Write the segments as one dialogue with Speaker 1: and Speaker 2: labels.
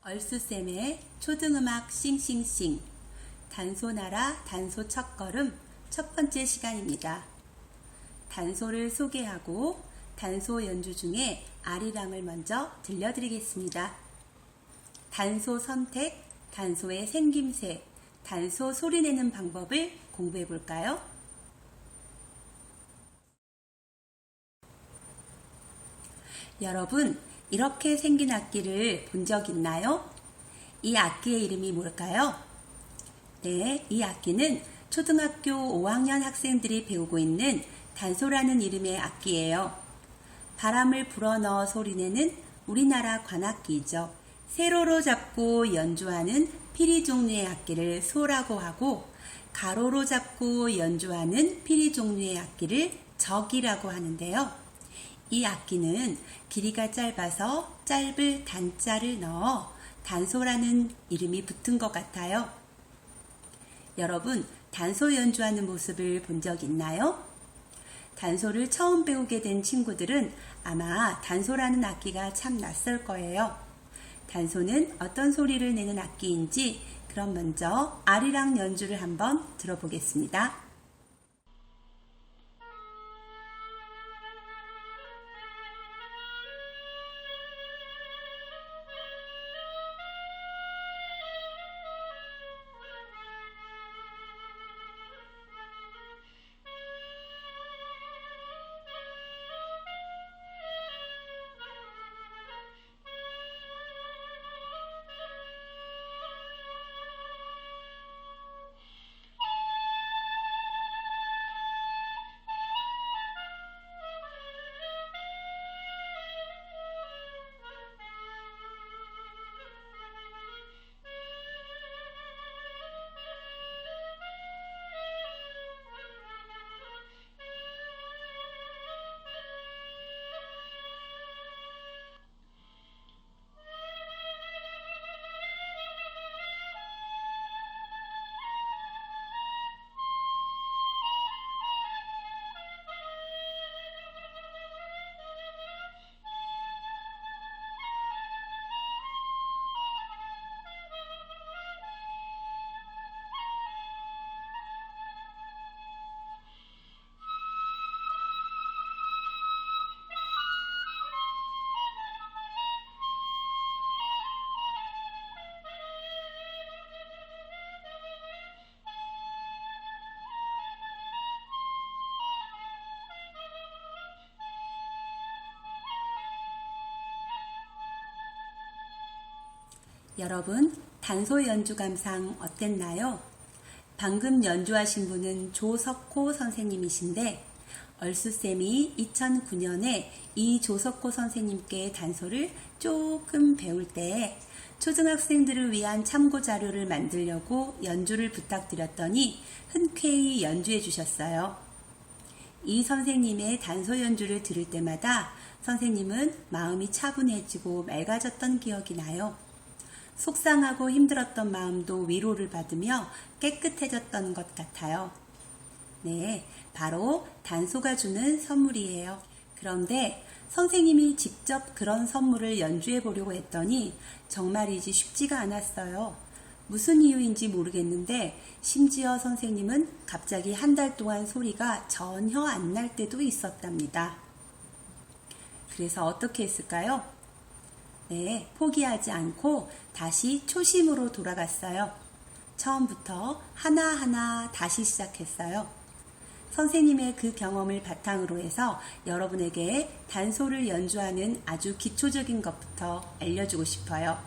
Speaker 1: 얼쑤쌤의 초등음악 싱싱싱 단소나라 단소 첫걸음 첫 번째 시간입니다. 단소를 소개하고 단소 연주 중에 아리랑을 먼저 들려드리겠습니다. 단소 선택, 단소의 생김새, 단소 소리내는 방법을 공부해 볼까요? 여러분, 이렇게 생긴 악기를 본 적 있나요? 이 악기의 이름이 뭘까요? 네, 이 악기는 초등학교 5학년 학생들이 배우고 있는 단소라는 이름의 악기예요. 바람을 불어넣어 소리내는 우리나라 관악기이죠. 세로로 잡고 연주하는 피리 종류의 악기를 소라고 하고, 가로로 잡고 연주하는 피리 종류의 악기를 적이라고 하는데요. 이 악기는 길이가 짧아서 짧을 단자를 넣어 단소라는 이름이 붙은 것 같아요. 여러분, 단소 연주하는 모습을 본 적 있나요? 단소를 처음 배우게 된 친구들은 아마 단소라는 악기가 참 낯설 거예요. 단소는 어떤 소리를 내는 악기인지 그럼 먼저 아리랑 연주를 한번 들어보겠습니다. 여러분, 단소 연주 감상 어땠나요? 방금 연주하신 분은 조석호 선생님이신데 얼쑤쌤이 2009년에 이 조석호 선생님께 단소를 조금 배울 때 초등학생들을 위한 참고 자료를 만들려고 연주를 부탁드렸더니 흔쾌히 연주해 주셨어요. 이 선생님의 단소 연주를 들을 때마다 선생님은 마음이 차분해지고 맑아졌던 기억이 나요. 속상하고 힘들었던 마음도 위로를 받으며 깨끗해졌던 것 같아요. 네, 바로 단소가 주는 선물이에요. 그런데 선생님이 직접 그런 선물을 연주해 보려고 했더니 정말이지 쉽지가 않았어요. 무슨 이유인지 모르겠는데 심지어 선생님은 갑자기 한 달 동안 소리가 전혀 안 날 때도 있었답니다. 그래서 어떻게 했을까요? 네, 포기하지 않고 다시 초심으로 돌아갔어요. 처음부터 하나하나 다시 시작했어요. 선생님의 그 경험을 바탕으로 해서 여러분에게 단소를 연주하는 아주 기초적인 것부터 알려주고 싶어요.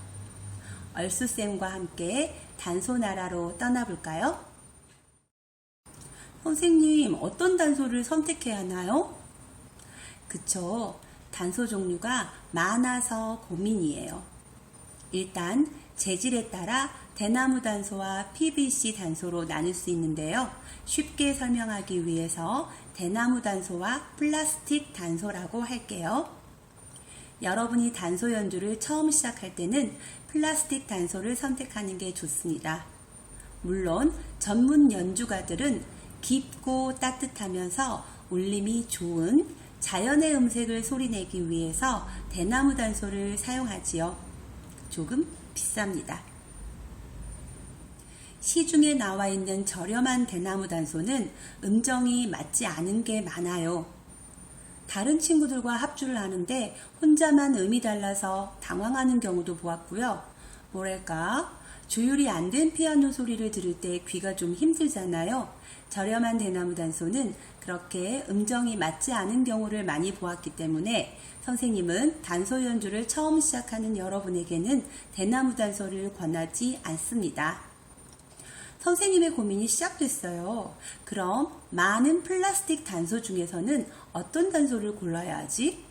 Speaker 1: 얼쑤쌤과 함께 단소나라로 떠나볼까요? 선생님, 어떤 단소를 선택해야 하나요? 그쵸. 단소 종류가 많아서 고민이에요. 일단 재질에 따라 대나무 단소와 PVC 단소로 나눌 수 있는데요. 쉽게 설명하기 위해서 대나무 단소와 플라스틱 단소라고 할게요. 여러분이 단소 연주를 처음 시작할 때는 플라스틱 단소를 선택하는 게 좋습니다. 물론 전문 연주가들은 깊고 따뜻하면서 울림이 좋은 자연의 음색을 소리내기 위해서 대나무 단소를 사용하지요. 조금 비쌉니다. 시중에 나와 있는 저렴한 대나무 단소는 음정이 맞지 않은 게 많아요. 다른 친구들과 합주를 하는데 혼자만 음이 달라서 당황하는 경우도 보았고요. 뭐랄까, 조율이 안 된 피아노 소리를 들을 때 귀가 좀 힘들잖아요. 저렴한 대나무 단소는 그렇게 음정이 맞지 않은 경우를 많이 보았기 때문에 선생님은 단소 연주를 처음 시작하는 여러분에게는 대나무 단소를 권하지 않습니다. 선생님의 고민이 시작됐어요. 그럼 많은 플라스틱 단소 중에서는 어떤 단소를 골라야 하지?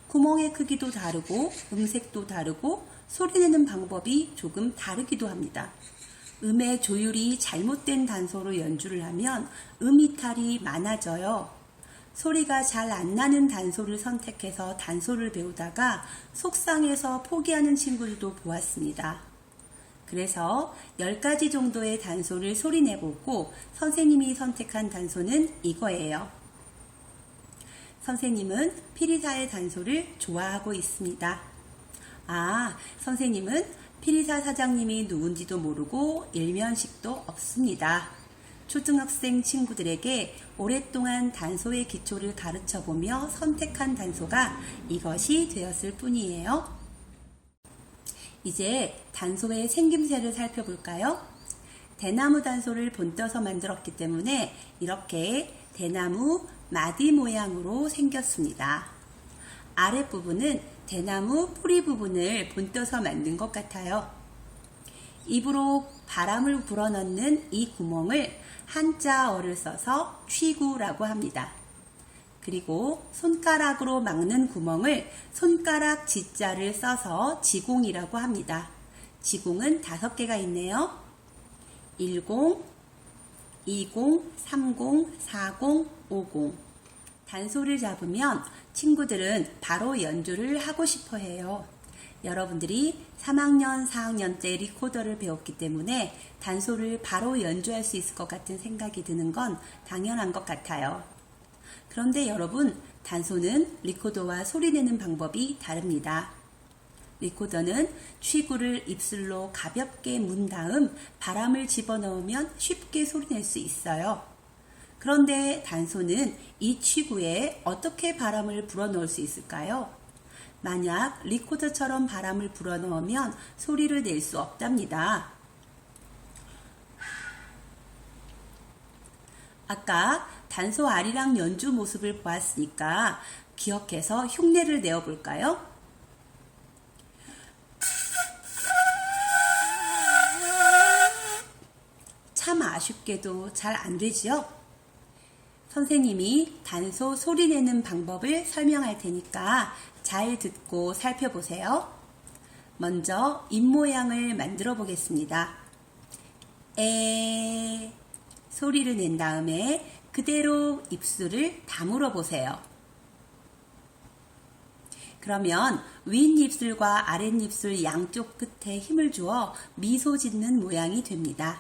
Speaker 1: 구멍의 크기도 다르고 음색도 다르고 소리내는 방법이 조금 다르기도 합니다. 음의 조율이 잘못된 단소로 연주를 하면 음 이탈이 많아져요. 소리가 잘 안 나는 단소를 선택해서 단소를 배우다가 속상해서 포기하는 친구들도 보았습니다. 그래서 10가지 정도의 단소를 소리내보고 선생님이 선택한 단소는 이거예요. 선생님은 피리사의 단소를 좋아하고 있습니다. 선생님은 피리사 사장님이 누군지도 모르고 일면식도 없습니다. 초등학생 친구들에게 오랫동안 단소의 기초를 가르쳐보며 선택한 단소가 이것이 되었을 뿐이에요. 이제 단소의 생김새를 살펴볼까요? 대나무 단소를 본떠서 만들었기 때문에 이렇게 대나무 마디 모양으로 생겼습니다. 아랫부분은 대나무 뿌리 부분을 본떠서 만든 것 같아요. 입으로 바람을 불어넣는 이 구멍을 한자어를 써서 취구라고 합니다. 그리고 손가락으로 막는 구멍을 손가락 지자를 써서 지공이라고 합니다. 지공은 5개가 있네요. 10, 20, 30, 40, 50. 단소를 잡으면 친구들은 바로 연주를 하고 싶어 해요. 여러분들이 3학년, 4학년 때 리코더를 배웠기 때문에 단소를 바로 연주할 수 있을 것 같은 생각이 드는 건 당연한 것 같아요. 그런데 여러분, 단소는 리코더와 소리내는 방법이 다릅니다. 리코더는 취구를 입술로 가볍게 문 다음 바람을 집어넣으면 쉽게 소리낼 수 있어요. 그런데 단소는 이 취구에 어떻게 바람을 불어넣을 수 있을까요? 만약 리코더처럼 바람을 불어넣으면 소리를 낼 수 없답니다. 아까 단소 아리랑 연주 모습을 보았으니까 기억해서 흉내를 내어볼까요? 참 아쉽게도 잘 안 되지요? 선생님이 단소 소리내는 방법을 설명할 테니까 잘 듣고 살펴보세요. 먼저 입 모양을 만들어 보겠습니다. 에 소리를 낸 다음에 그대로 입술을 다물어 보세요. 그러면 윗입술과 아랫입술 양쪽 끝에 힘을 주어 미소 짓는 모양이 됩니다.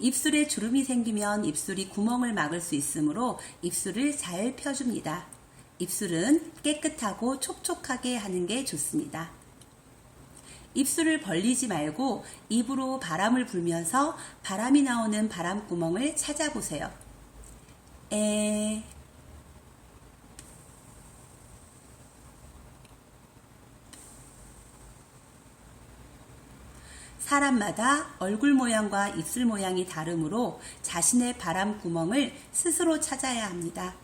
Speaker 1: 입술에 주름이 생기면 입술이 구멍을 막을 수 있으므로 입술을 잘 펴줍니다. 입술은 깨끗하고 촉촉하게 하는 게 좋습니다. 입술을 벌리지 말고 입으로 바람을 불면서 바람이 나오는 바람구멍을 찾아보세요. 사람마다 얼굴 모양과 입술 모양이 다르므로 자신의 바람 구멍을 스스로 찾아야 합니다.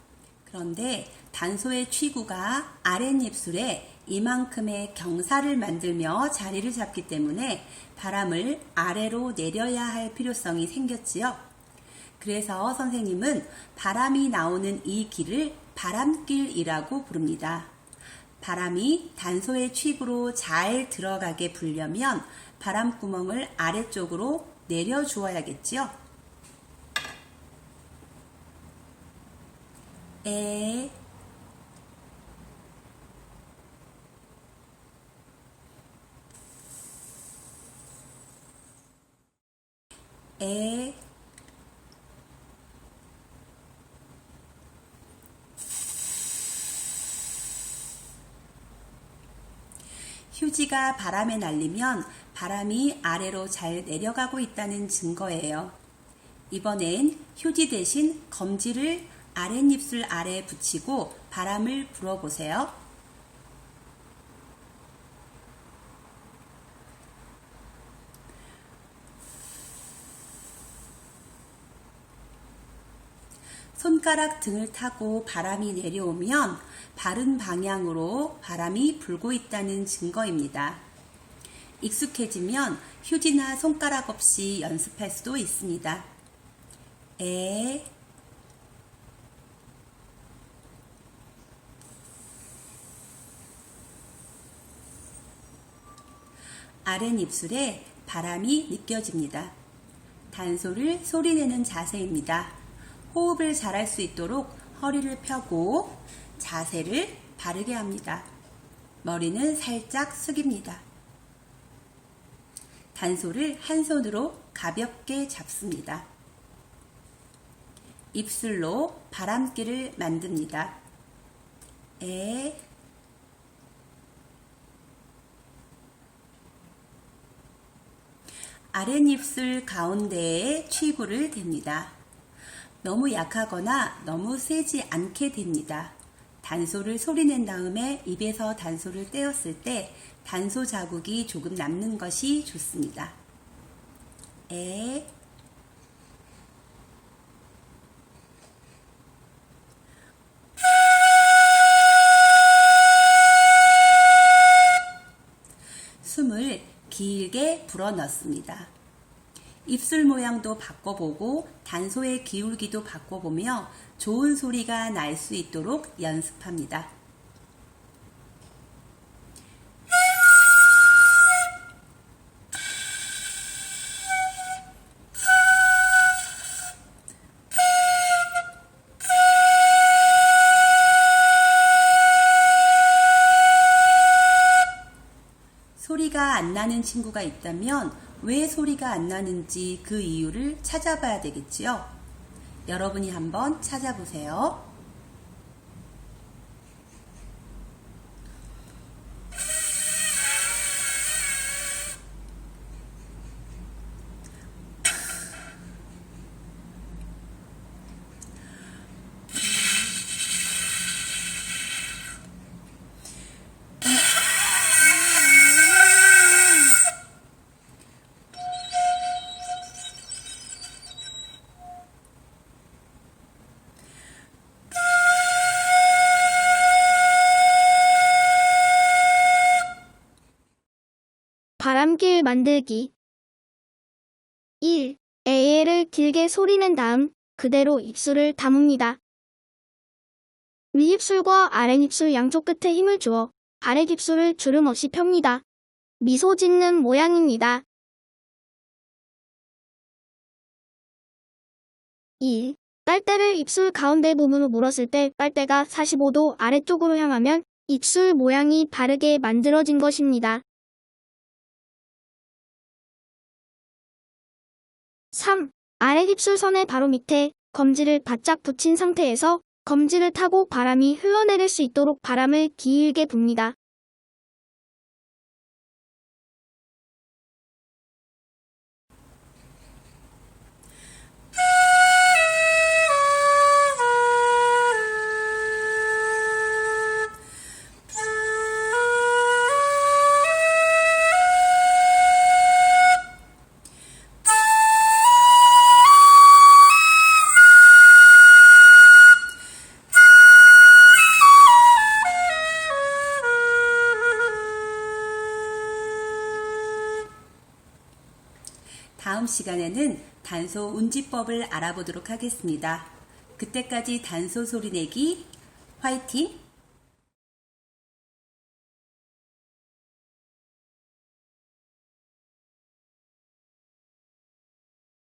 Speaker 1: 그런데 단소의 취구가 아랫입술에 이만큼의 경사를 만들며 자리를 잡기 때문에 바람을 아래로 내려야 할 필요성이 생겼지요. 그래서 선생님은 바람이 나오는 이 길을 바람길이라고 부릅니다. 바람이 단소의 취구로 잘 들어가게 불려면 바람구멍을 아래쪽으로 내려주어야겠지요. 에 휴지가 바람에 날리면 바람이 아래로 잘 내려가고 있다는 증거예요. 이번엔 휴지 대신 검지를 아랫입술 아래에 붙이고 바람을 불어보세요. 손가락 등을 타고 바람이 내려오면 바른 방향으로 바람이 불고 있다는 증거입니다. 익숙해지면 휴지나 손가락 없이 연습할 수도 있습니다. 아랫입술에 바람이 느껴집니다. 단소를 소리내는 자세입니다. 호흡을 잘할 수 있도록 허리를 펴고 자세를 바르게 합니다. 머리는 살짝 숙입니다. 단소를 한 손으로 가볍게 잡습니다. 입술로 바람기를 만듭니다. 아랫입술 가운데에 취구를 댑니다. 너무 약하거나 너무 세지 않게 됩니다. 단소를 소리낸 다음에 입에서 단소를 떼었을 때 단소 자국이 조금 남는 것이 좋습니다. 숨을 길게 불어넣습니다. 입술 모양도 바꿔보고 단소의 기울기도 바꿔보며 좋은 소리가 날 수 있도록 연습합니다. 소리가 안 나는 친구가 있다면 왜 소리가 안 나는지 그 이유를 찾아봐야 되겠지요? 여러분이 한번 찾아보세요.
Speaker 2: 바람길 만들기 1. 에를 길게 소리낸 다음 그대로 입술을 다뭅니다. 윗입술과 아랫입술 양쪽 끝에 힘을 주어 아랫입술을 주름 없이 펴니다. 미소 짓는 모양입니다. 2. 빨대를 입술 가운데 부분으로 물었을 때 빨대가 45도 아래쪽으로 향하면 입술 모양이 바르게 만들어진 것입니다. 3. 아랫입술 선의 바로 밑에 검지를 바짝 붙인 상태에서 검지를 타고 바람이 흘러내릴 수 있도록 바람을 길게 붑니다.
Speaker 1: 다음 시간에는 단소 운지법을 알아보도록 하겠습니다. 그때까지 단소 소리내기 화이팅!